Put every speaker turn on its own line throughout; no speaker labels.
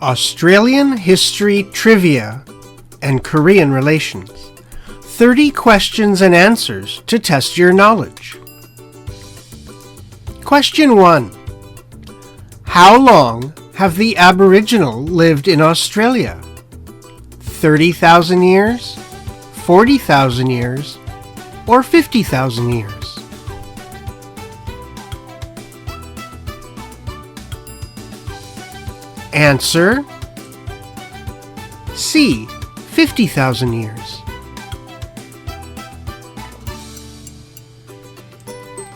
Australian History Trivia and Korean Relations. 30 questions and answers to test your knowledge. Question 1. How long have the Aboriginal lived in Australia? 30,000 years, 40,000 years, or 50,000 years? Answer C. 50,000 years.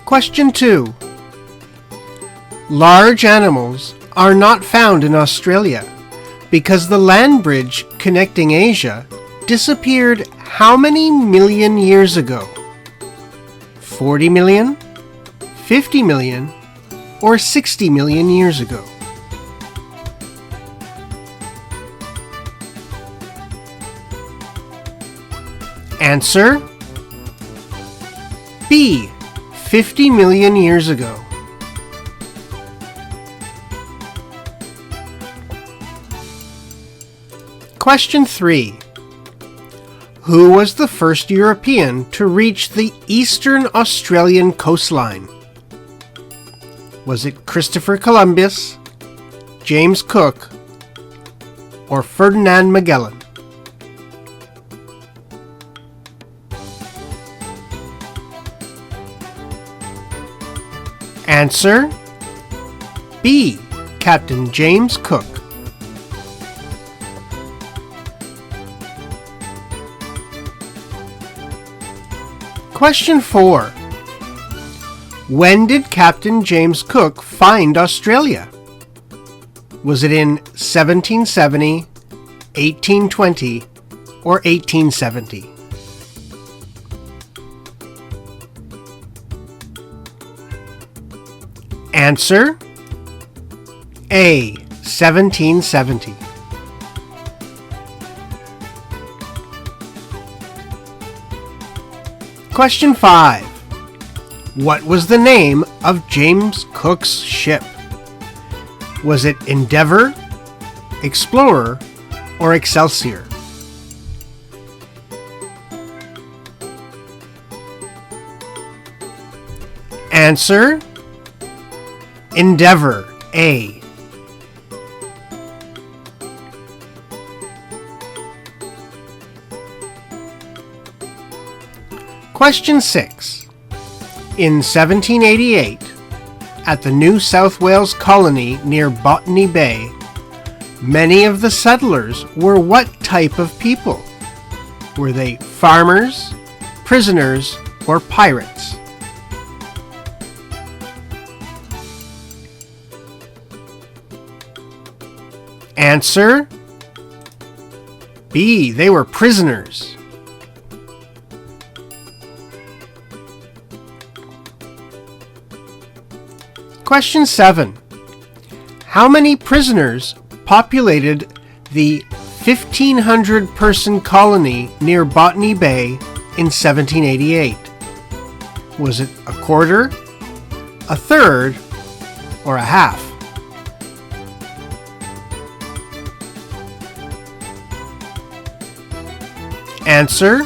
Question 2. Large animals are not found in Australia because the land bridge connecting Asia disappeared how many million years ago? 40 million, 50 million, or 60 million years ago? Answer B. 50 million years ago. Question 3. Who was the first European to reach the eastern Australian coastline? Was it Christopher Columbus, James Cook, or Ferdinand Magellan? Answer B. Captain James Cook. Question 4. When did Captain James Cook find Australia? Was it in 1770, 1820, or 1870? Answer A. 1770. Question 5. What was the name of James Cook's ship? Was it Endeavour, Explorer, or Excelsior? Answer Endeavour, A. Question 6. In 1788, at the New South Wales colony near Botany Bay, many of the settlers were what type of people? Were they farmers, prisoners, or pirates? Answer B. They were prisoners. Question 7. How many prisoners populated the 1,500-person colony near Botany Bay in 1788? Was it a quarter, a third, or a half? Answer: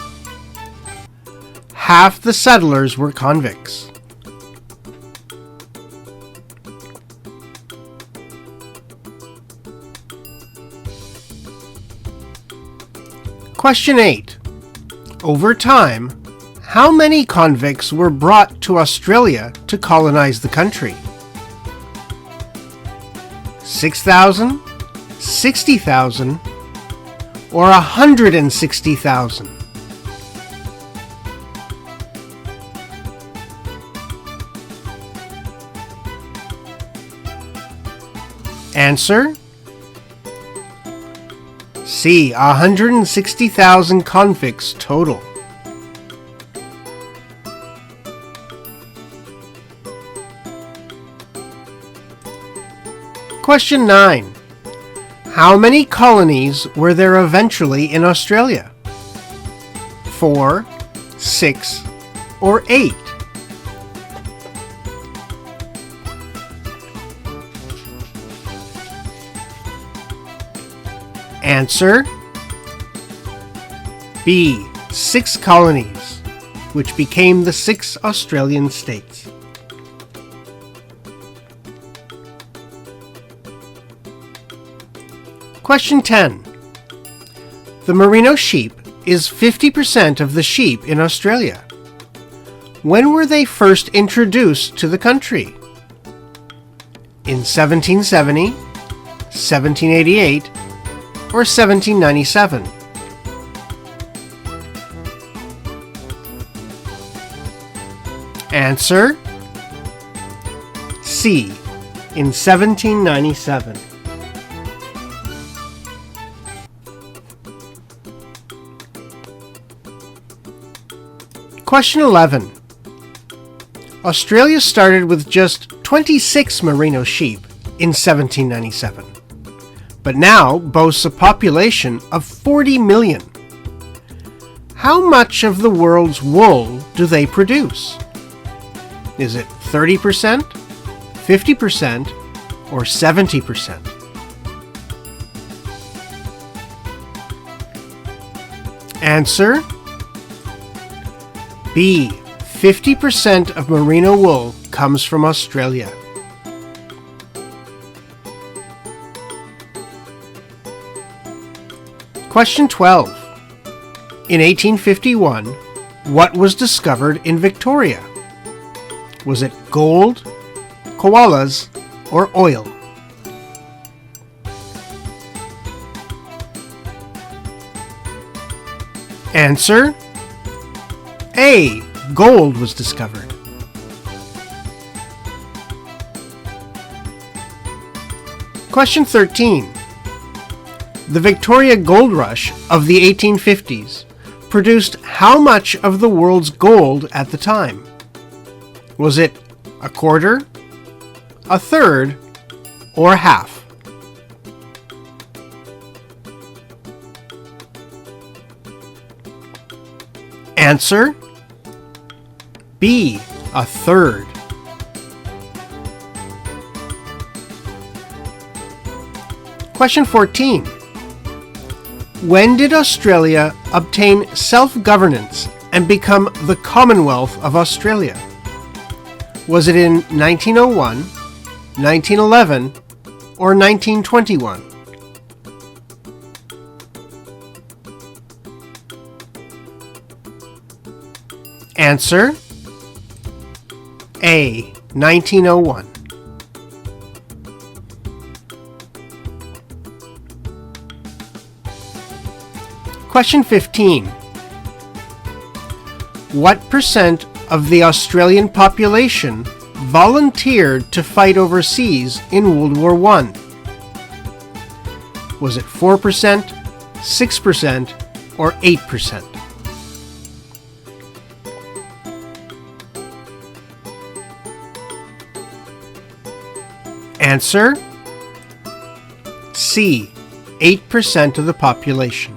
half the settlers were convicts. Question 8. Over time, how many convicts were brought to Australia to colonize the country? 6,000, 60,000, or 160,000? Answer: C. 160,000 convicts total. Question 9. How many colonies were there eventually in Australia? 4, 6, or 8? Answer: B. 6 colonies, which became the 6 Australian states. Question 10. The merino sheep is 50% of the sheep in Australia. When were they first introduced to the country? In 1770, 1788, or 1797? Answer: C. In 1797. Question 11. Australia started with just 26 merino sheep in 1797, but now boasts a population of 40 million. How much of the world's wool do they produce? Is it 30%, 50%, or 70%? Answer: B. 50% of merino wool comes from Australia. Question 12. In 1851, what was discovered in Victoria? Was it gold, koalas, or oil? Answer: A. Gold was discovered. Question 13. The Victoria Gold Rush of the 1850s produced how much of the world's gold at the time? Was it a quarter, a third, or half? Answer: B. A third. Question 14. When did Australia obtain self-governance and become the Commonwealth of Australia? Was it in 1901, 1911, or 1921? Answer: A. 1901. Question 15. What percent of the Australian population volunteered to fight overseas in World War I? Was it 4%, 6%, or 8%? Answer: C. 8% of the population.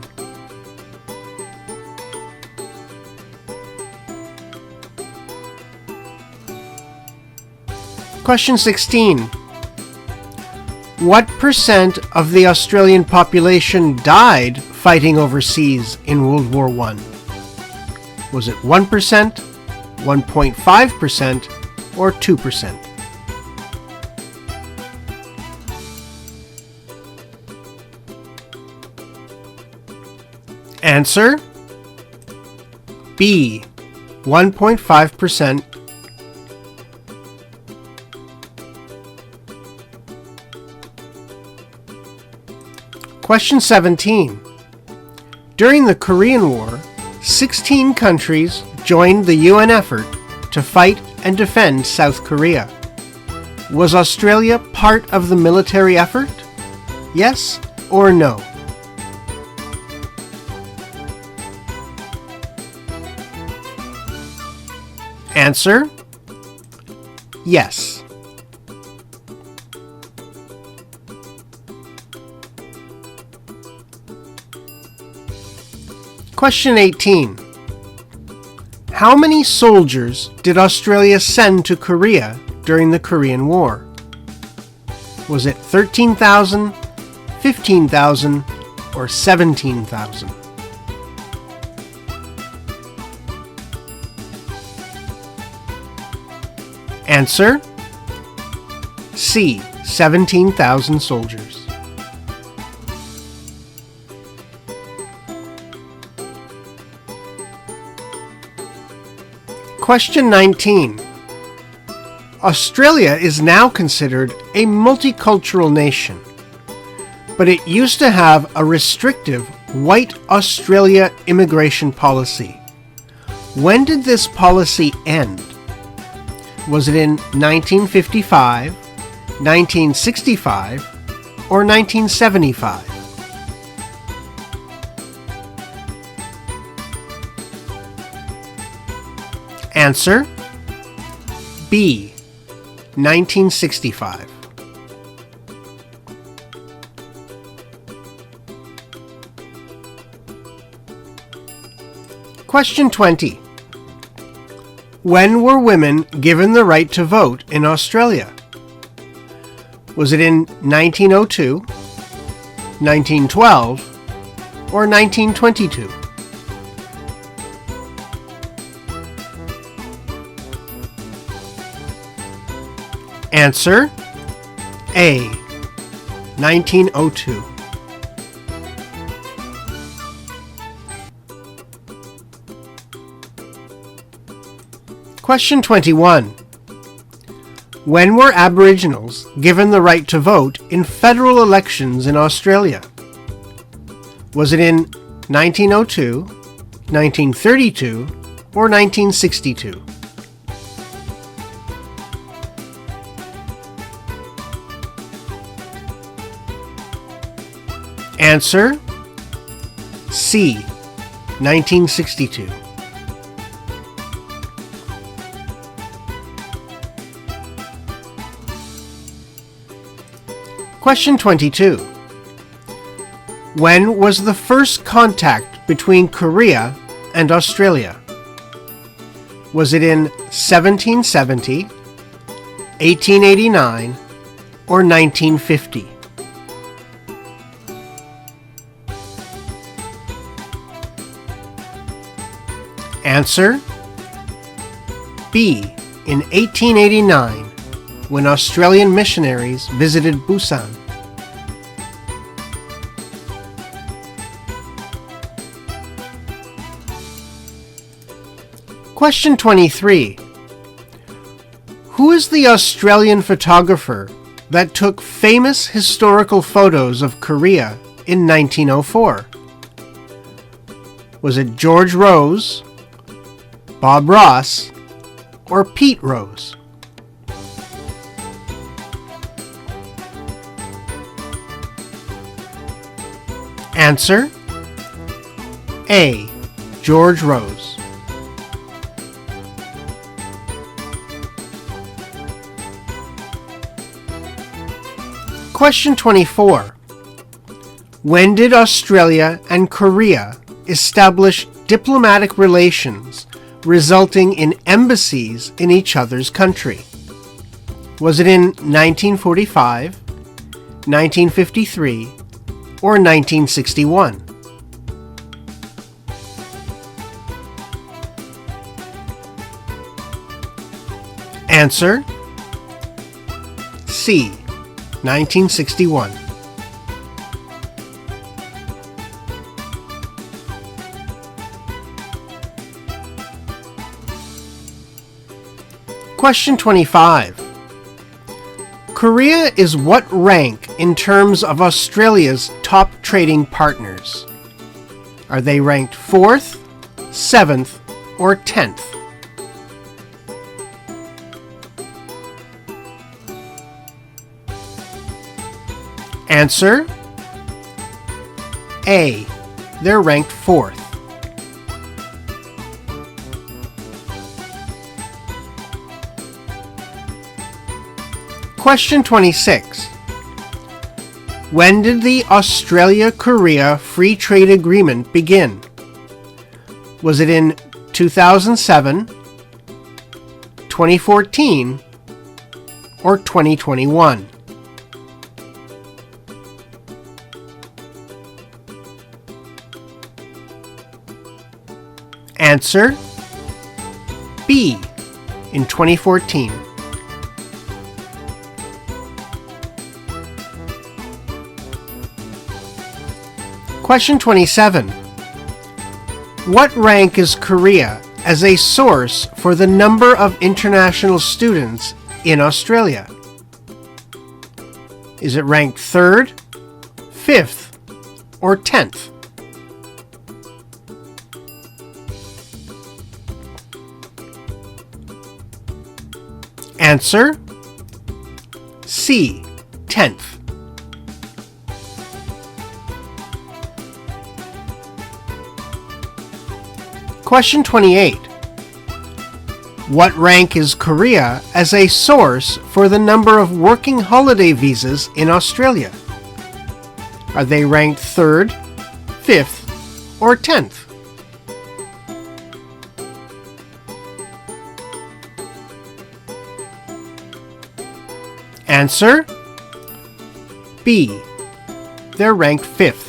Question 16. What percent of the Australian population died fighting overseas in World War I? Was it 1%, 1.5%, or 2%? Answer: B. 1.5%. Question 17. During the Korean War, 16 countries joined the UN effort to fight and defend South Korea. Was Australia part of the military effort? Yes or no? Answer: yes. Question 18. How many soldiers did Australia send to Korea during the Korean War? Was it 13,000, 15,000, or 17,000? Answer: C. 17,000 soldiers. Question 19. Australia is now considered a multicultural nation, but it used to have a restrictive White Australia immigration policy. When did this policy end? Was it in 1955, 1965, or 1975? Answer: B. 1965. Question 20. When were women given the right to vote in Australia? Was it in 1902, 1912, or 1922? Answer: A. 1902. Question 21. When were Aboriginals given the right to vote in federal elections in Australia? Was it in 1902, 1932, or 1962? Answer: C. 1962. Question 22. When was the first contact between Korea and Australia? Was it in 1770, 1889, or 1950? Answer: B. In 1889, when Australian missionaries visited Busan. Question 23. Who is the Australian photographer that took famous historical photos of Korea in 1904? Was it George Rose, Bob Ross, or Pete Rose? Answer: A. George Rose. Question 24. When did Australia and Korea establish diplomatic relations resulting in embassies in each other's country? Was it in 1945, 1953, or 1961? Answer: C. 1961. Question 25. Korea is what rank in terms of Australia's top trading partners? Are they ranked 4th, 7th, or 10th? Answer: A. They're ranked 4th. Question 26. When did the Australia-Korea Free Trade Agreement begin? Was it in 2007, 2014, or 2021? Answer B. In 2014. Question 27. What rank is Korea as a source for the number of international students in Australia? Is it ranked 3rd, 5th, or 10th? Answer C. 10th. Question 28. What rank is Korea as a source for the number of working holiday visas in Australia? Are they ranked 3rd, 5th, or 10th? Answer B. They're ranked 5th.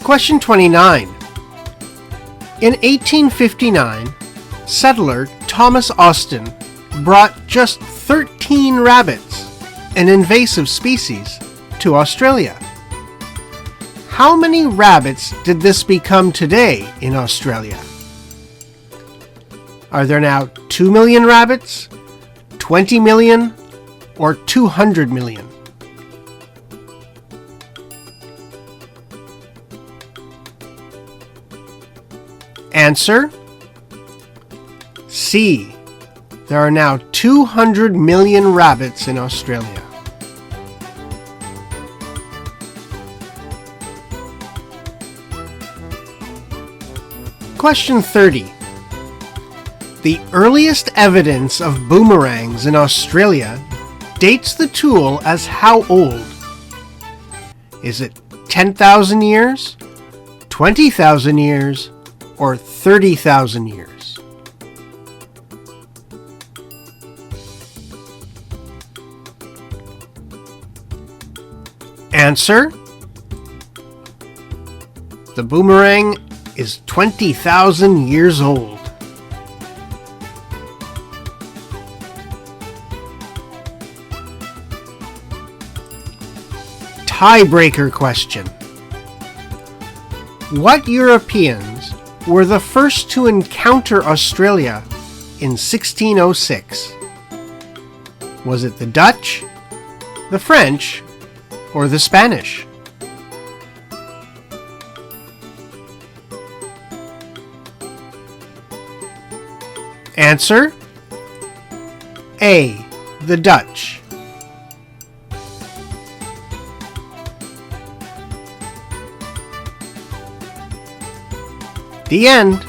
Question 29. In 1859, settler Thomas Austin brought just 13 rabbits, an invasive species, to Australia. How many rabbits did this become today in Australia? Are there now 2 million rabbits, 20 million, or 200 million? Answer C. There are now 200 million rabbits in Australia. Question 30. The earliest evidence of boomerangs in Australia dates the tool as how old? Is it 10,000 years, 20,000 years, or 30,000 years? Answer: the boomerang is 20,000 years old. Tiebreaker question. What Europeans were the first to encounter Australia in 1606? Was it the Dutch, the French, or the Spanish? Answer: A. The Dutch. The end.